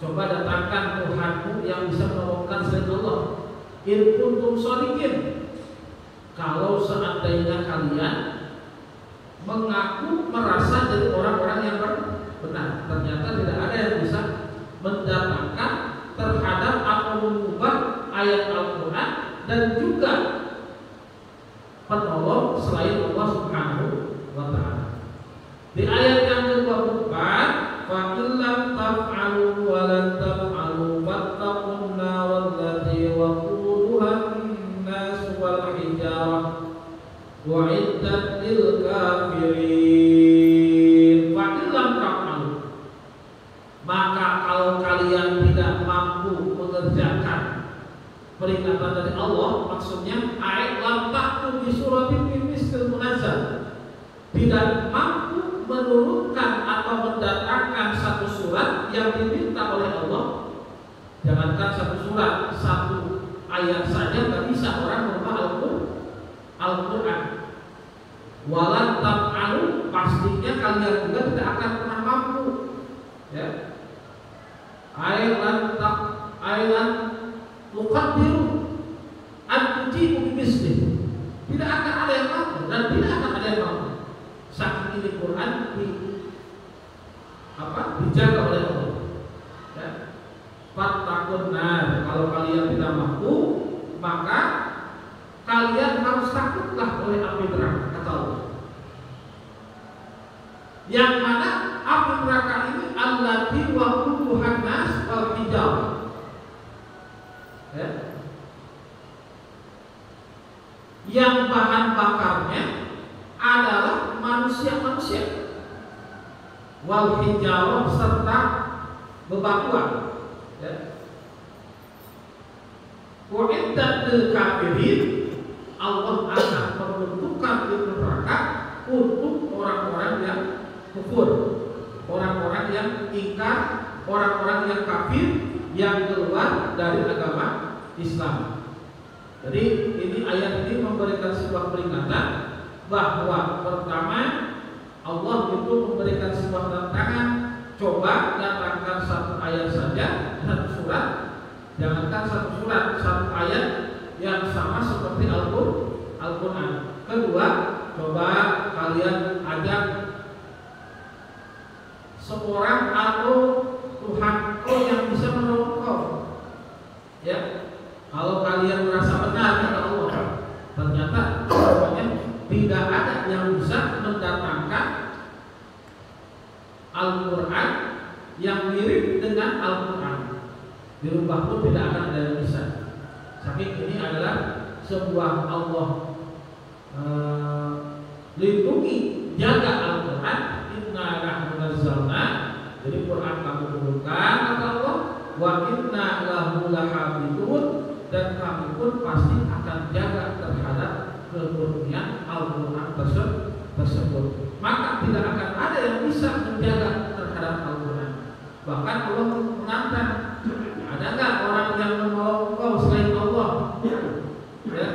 Coba datangkan Tuhanmu yang bisa menolongkan selain Allah. In kuntum shodiqin, kalau seandainya kalian mengaku merasa jadi orang-orang yang benar, ternyata tidak ada yang bisa mendatangkan terhadap atau mengubah ayat Al-Quran dan juga penolong selain Allah Subhanahu wa Ta'ala. Di ayat yang ke-24, fa illam taf'alu wa lan taf'alu fattaqun nar allati waquduha an-nas wal hijarah wa'iddat lil kafirin. Fa illam taf'alu, maka kalau kalian tidak mampu mengerjakan peringatan dari Allah, maksudnya ayat lam ta'tu bi suratin min misl munazzal, tidak mampu menurunkan atau mendatangkan satu surat yang diminta oleh Allah. Jangankan satu surat, satu ayat saja nggak bisa orang merubah Al-Quran. Walan taf'alu, pastinya kalian juga tidak akan pernah mampu. Ya. Ayat tuqaddiru an tujibu bimisli, tidak akan ada yang mampu dan tidak akan ada yang mampu. Saking ini Quran dijaga oleh Allah. Ya. Fattaqun nar, kalau kalian tidak mampu, maka kalian harus takutlah oleh api neraka, kata Allah. Yang mana api neraka ini allati waquduhan nas wal hijarah. Ya. Yang bahan bakarnya adalah manusia-manusia wal hijarah serta bebatuan. Ya. Wa'iddat lil kafirin, Allah akan menentukan di neraka untuk orang-orang yang kufur, orang-orang yang ingkar, orang-orang yang kafir, yang keluar dari agama Islam. Jadi ini ayat ini memberikan sebuah peringatan bahwa pertama Allah itu memberikan sebuah tantangan, coba datangkan satu ayat saja, satu surat, jangankan satu surat, satu ayat yang sama seperti Al-Quran. Kedua, coba kalian ajak seorang atau Tuhan kau yang bisa menolong kau. Ya, kalau kalian merasa benar kata Allah, ternyata semuanya tidak ada yang bisa mendatangkan Al-Quran yang mirip dengan Al-Quran. Dirubah pun tidak akan ada yang bisa. Saking ini adalah sebuah Allah lindungi, jaga Al-Quran. Inna nahnu nazzalna, jadi Quran kami turunkan kata Allah, wa inna lahu lahafidun, dan kami pun pasti akan jaga terhadap kemurnian Al-Quran tersebut. Maka tidak akan ada yang bisa menjaga terhadap Al-Quran. Bahkan Allah menantang, ada nggak orang yang menolong kau selain Allah? Ya.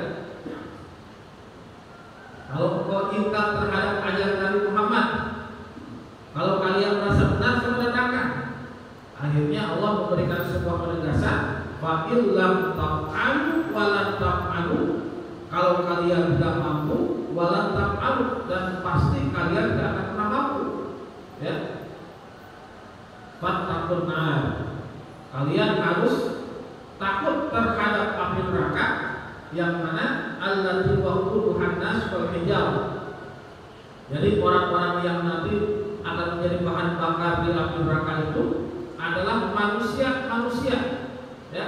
Kalau kau ingkar terhadap ajaran Nabi Muhammad, kalau kalian merasa benar, datangkan. Akhirnya Allah memberikan sebuah penegasan, fa illam taf'alu wa lan taf'alu, kalau kalian tidak mampu, wa lan taf'alu, dan pasti kalian tidak akan pernah mampu. Ya. Fattaqun nar, kalian harus takut terhadap api neraka yang mana allati waquduhan nas wal hijarah. Jadi orang-orang yang nanti akan menjadi bahan bakar di api neraka itu adalah manusia-manusia, ya,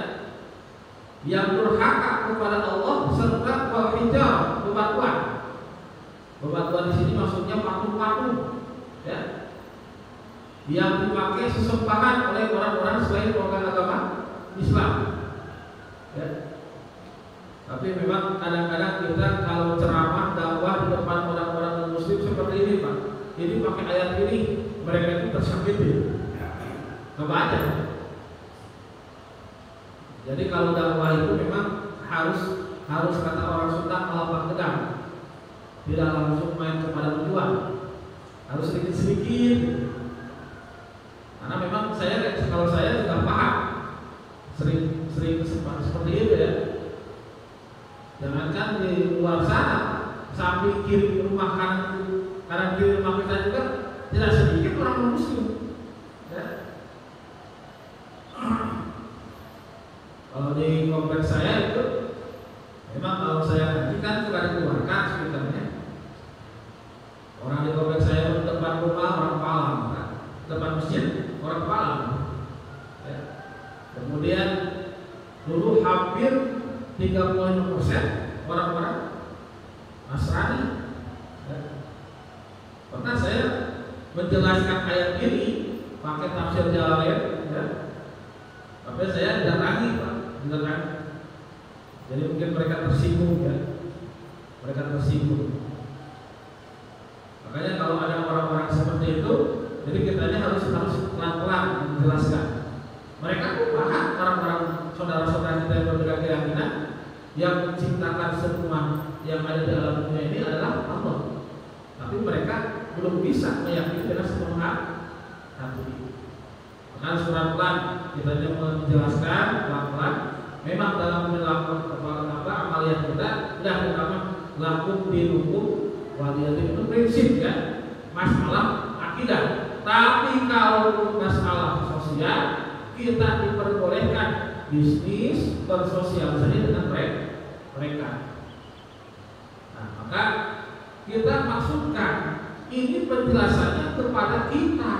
yang durhaka kepada Allah serta wal hijarah, bebatuan. Bebatuan di sini maksudnya patung-patung, ya, yang dipakai sesembahan oleh orang-orang selain orang agama Islam. Ya. Tapi memang kadang-kadang kita kalau ceramah dakwah di depan orang-orang non-muslim seperti ini, Pak, ini pakai ayat ini, mereka itu tersakiti. Kebaca. Jadi kalau dakwah itu memang harus kata orang Sunda kelapa gedang, tidak langsung main kepada tujuan, harus sedikit-sedikit. Karena memang kalau saya sudah paham, sering seperti itu ya. Jangankan di luar sana, samping kiri rumah kanan kiri rumah kita juga tidak sedikit orang muslim. Ya. Kalau di kompleks saya itu, memang kalau saya perhatikan suka dikeluarkan sekitarnya. Orang di kompleks saya di depan rumah orang Palang, depan masjid orang Palang. Ya. Kemudian dulu hampir 35% orang-orang Nasrani. Ya. Pernah saya menjelaskan ayat ini pakai tafsir Jalalain, ya. Tapi saya datangi, Pak, datangi. Jadi mungkin mereka tersinggung, ya. Mereka tersinggung. Makanya kalau ada orang-orang seperti itu, jadi kita harus pelan-pelan menjelaskan. Mereka tuh paham, orang-orang saudara-saudara kita yang berbeda keyakinan, yang menciptakan semua yang ada di alam dunia ini adalah Allah. Tapi mereka belum bisa meyakini dengan sepenuh hati. Maka pelan-pelan kita menjelaskan pelan-pelan. Memang dalam melakukan amaliyah kita sudah pertama lakum dinukum waliyadin, itu prinsip, ya, masalah akidah. Tapi kalau masalah sosial, kita diperbolehkan bisnis bersosialisasi dengan mereka. Nah, maka kita maksudkan ini penjelasannya kepada kita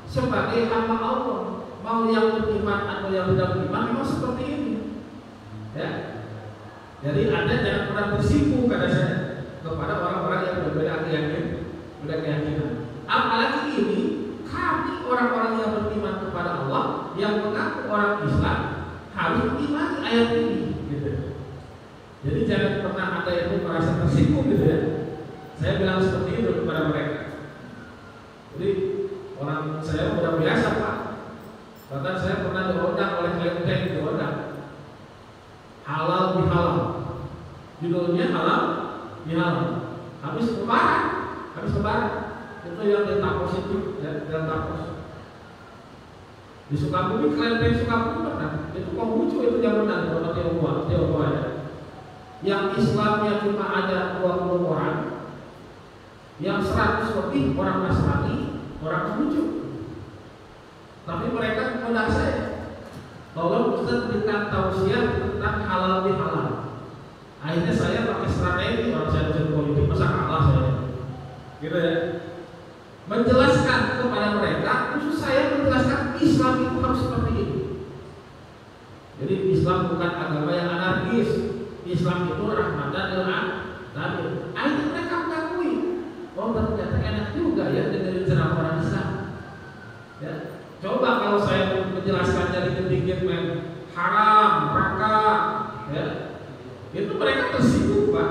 sebagai hamba Allah, mau yang beriman atau yang tidak beriman memang seperti ini. Ya. Jadi Anda jangan pernah bersinggung kata saya kepada orang-orang yang berbeda keyakinan. Apalagi ini kami orang-orang yang beriman kepada Allah yang mengaku orang Islam harus mengimani ayat ini. Gitu. Jadi jangan pernah ada yang merasa tersinggung gitu ya. Saya bilang seperti itu kepada mereka. Jadi orang saya udah biasa Pak. Bahkan saya pernah diundang oleh klien diundang halal bihalal. Judulnya halal bihalal. Habis lebaran itu yang Delta positif ya, Delta positif. Di Sukabumi klien Sukabumi pernah. Itu Konghucu itu yang menang di Tiongkok ya. Yang Islamnya cuma ada 20 orang, yang 100 lebih orang Nasrani, orang Konghucu. Tapi mereka mengundang saya, tolong Ustaz berikan tausiah tentang halal bihalal. Akhirnya saya pakai strategi, orang saya dosen politik masa kalah saya, gitu ya. Menjelaskan kepada mereka, khusus saya menjelaskan Islam itu harus seperti ini. Jadi Islam bukan agama yang anarkis. Islam itu rahmatan lil alamin. Akhirnya mereka mengakui, oh ternyata enak juga ya dengerin ceramah orang Islam. Ya. Coba kalau saya menjelaskannya dikit-dikit haram, neraka, ya, itu mereka tersinggung Pak.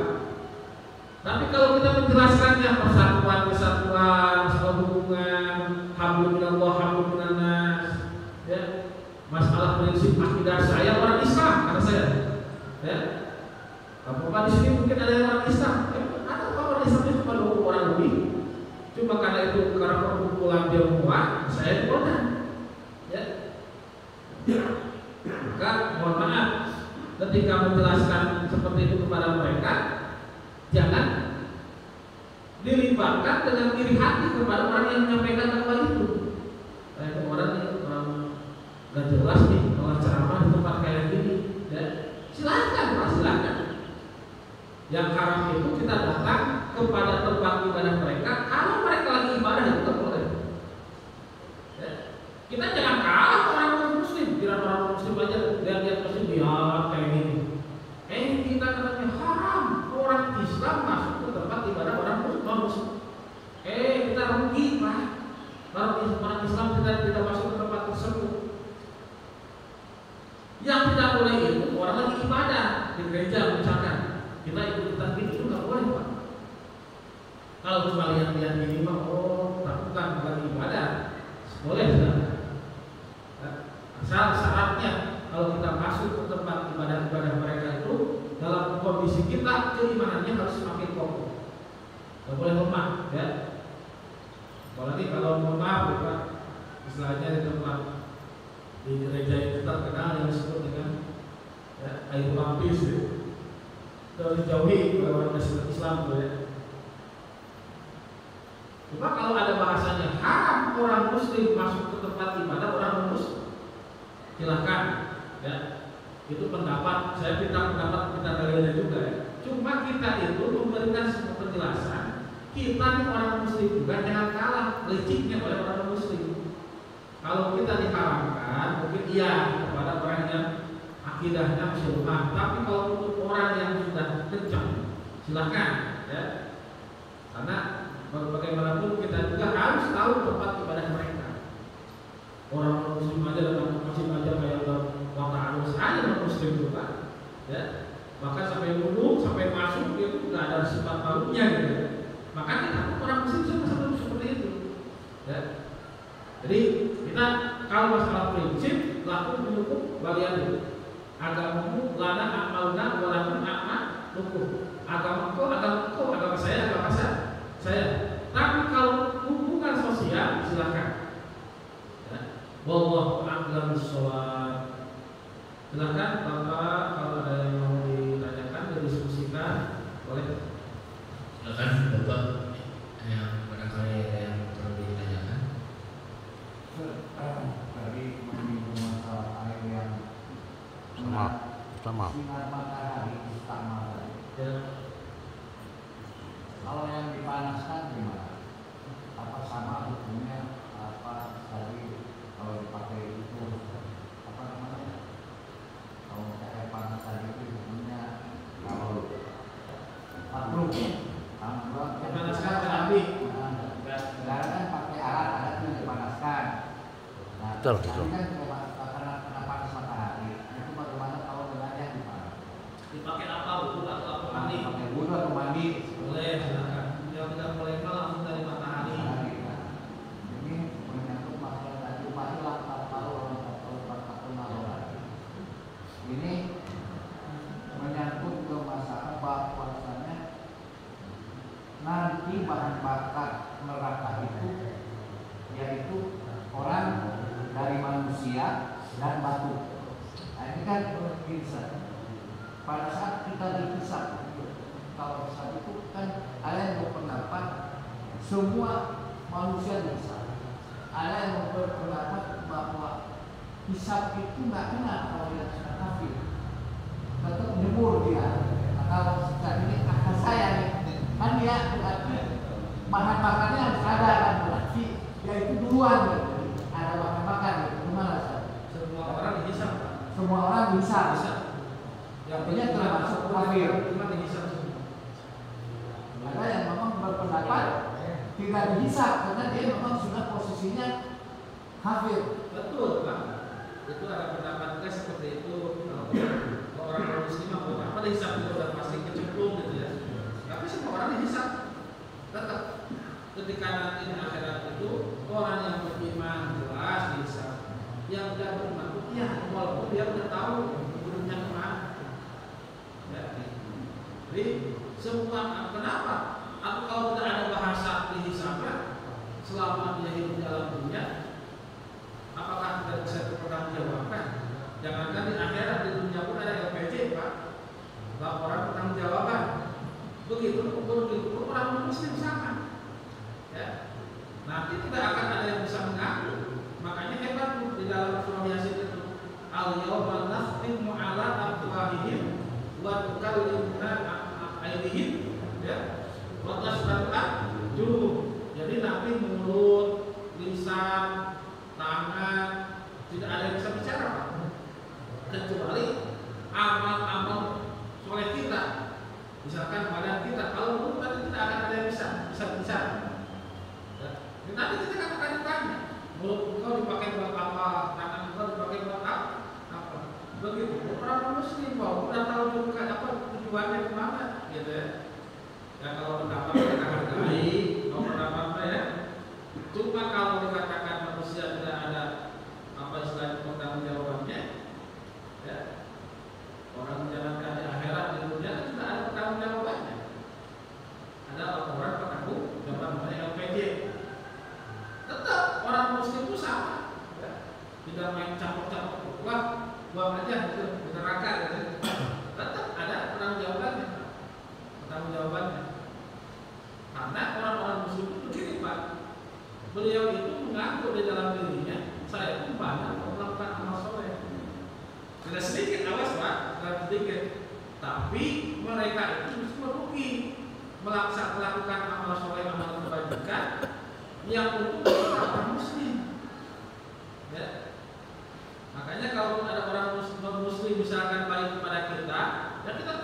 Tapi kalau kita menjelaskannya persatuan, hubungan, hablum minallah, hablum minannas, ya, masalah prinsip akidah saya orang Islam, kata saya, ya. Bapak di sini mungkin ada yang orang Islam, ada orang Islam itu cuma 20 orang lebih. Cuma karena itu karena perkumpulan Tionghoa, saya diundang. Ya. Maka mohon maaf ketika menjelaskan seperti itu kepada mereka, jangan dilibatkan dengan iri hati kepada orang yang menyampaikan dakwah itu. Kayak orang nggak jelas nih kalau ceramah di tempat kayak gini, ya. Silakan Pak, silakan. Yang haram itu kita datang kepada tempat ibadah mereka. Kalau mereka lagi ibadah itu tak boleh. Ya. Kita jangan kalah orang Muslim. Kira orang Muslim aja lihat Muslim lihat kayak gini. Kita katanya haram orang Islam masuk ke tempat ibadah orang Muslim. Kita rugi Pak. Kalau orang Islam tidak masuk ke tempat tersebut. Yang tidak boleh itu orang lagi ibadah di gereja misalkan. Kita ikut takbir itu nggak boleh Pak. Kalau cuma lihat-lihat ini mah, tapi bukan ibadah, boleh tidak? Asal syaratnya kalau kita masuk ke tempat ibadah mereka itu dalam kondisi kita keimanannya harus semakin kokoh, nggak boleh lemah, ya. Apalagi kalau lemah, Pak, istilahnya di tempat di gereja itu terkenal yang disebut dengan ya, air lapis, ya. Dijauhi oleh orang Islam, ya. Cuma kalau ada bahasanya haram orang Muslim masuk ke tempat ibadah orang Muslim, silakan, ya. Itu pendapat saya, kita kalian juga, ya. Cuma kita itu memberikan sebuah penjelasan. Kita nih orang Muslim juga jangan kalah liciknya oleh orang Muslim. Kalau kita diharamkan, mungkin iya kepada orang yang akidahnya masih lemah. Tapi kalau untuk orang yang sudah kencang, silakan, ya. Karena bagaimanapun kita juga harus tahu tempat ibadah mereka. Orang Muslim aja datang ke masjid aja kayak wata arus aja orang Muslim juga, ya. Bahkan sampai duduk, sampai masuk itu nggak ada sifat barunya gitu. Maka kita orang Muslim sama seperti itu, ya. Jadi kita kalau masalah prinsip laku menyukup walian agamamu lana amalna walakum amalukum. Agama saya, agama saya. Tapi kalau hubungan sosial silakan. Ya. Wallahu a'lam bishawab. Silakan Bapak kalau ada yang mau ditanyakan, didiskusikan, boleh.
Silakan Bapak yang barangkali ada yang perlu ditanyakan.
Tadi menyinggung masalah air yang
sama
sinar matahari utama Kalau yang dipanaskan gimana? Apa sama hukumnya apa tadi kalau dipakai itu apa namanya? Kalau air panas tadi itu hukumnya kalau makruh kalau
Dipanaskan ke api.
sekarang kan pakai alat yang dipanaskan. Nah,
Betul.
kan karena panas matahari itu bagaimana kalau dengan yang dipanas?
Dipakai apa? Wudhu atau apa mandi?
Pakai wudhu atau mandi?
Boleh, silakan. Yang tidak boleh langsung dari matahari.
Ini menyangkut masalah tadi upahnya kalau ini menyangkut ke masalah bahwasanya nanti bahan bakar neraka itu yaitu orang dari manusia dan batu. Nah, ini kan bisa pada saat kita dihisab, kalau saat itu kan ada yang berpendapat semua manusia dihisab, ada yang berpendapat bahwa hisab itu nggak kena kalau dia sudah kafir, tetap nyebur dia. Nah, kalau saat ini akal saya nih, kan dia berarti bahan bakarnya harus ada kan, berarti dia itu duluan nih. Ada bahan bakar gitu, gimana Ustaz?
Semua orang dihisab.
Semua orang bisa.
Yang
Artinya termasuk kafir.
Cuma dihisab semua.
Ada yang memang berpendapat tidak dihisab karena dia memang sudah posisinya kafir.
Betul, Pak. Itu ada pendapat kita seperti itu. Kalau orang muslim buat apa dihisab itu udah pasti kecemplung gitu ya. Tapi semua orang dihisab. Tetap ketika nanti di akhirat itu orang yang beriman jelas dihisab. Yang tidak beriman itu ya walaupun dia udah tahu hidupnya kemana. Ya, jadi semua kenapa? Atau kalau tidak ada bahasa dihisabnya selama dia hidup dalam dunia, apakah tidak bisa dipertanggungjawabkan? Jangankan di akhirat, di dunia pun ada LPJ, Pak. Laporan pertanggungjawaban. Begitu orang muslim sama. Ya. Nanti tidak akan ada yang bisa mengaku. Makanya hebat di dalam surah Yasin itu. Al-yawma nakhtimu ala afwahihim wa tukallimuna aydihim ya. Wa tashhadu arjuluhum. Jadi nanti mulut, lisan, tangan tidak ada yang bisa bicara, Pak. Kecuali amal-amal soleh kita. Misalkan badan kita, kalau mulut nanti tidak akan ada yang bisa bicara. Ya. Nanti kita akan ditanya, mulut engkau dipakai buat apa, tangan engkau dipakai buat apa. Begitu. Orang muslim, bahwa udah tahu juga apa tujuannya kemana, gitu ya. Ya kalau pendapat kita hargai, kalau pendapat ya. Cuma kalau dikatakan manusia tidak ada apa istilahnya pertanggungjawabannya, ya orang menjalankan di akhirat di dunia tidak ada pertanggungjawabannya. Ada laporan pertanggungjawaban namanya LPJ. Tetap orang muslim itu sama, ya. Tidak main campur-campur, wah buang aja gitu di neraka gitu. Tetap ada pertanggungjawabannya. Karena orang-orang muslim itu begini, Pak. Beliau itu mengaku di dalam dirinya, saya itu banyak melakukan amal soleh. Tidak sedikit, awas Pak, tidak sedikit. Tapi mereka itu justru merugi melakukan amal soleh, amal kebajikan yang untuk orang muslim. Ya. Makanya kalau ada orang muslim misalkan baik kepada kita, ya kita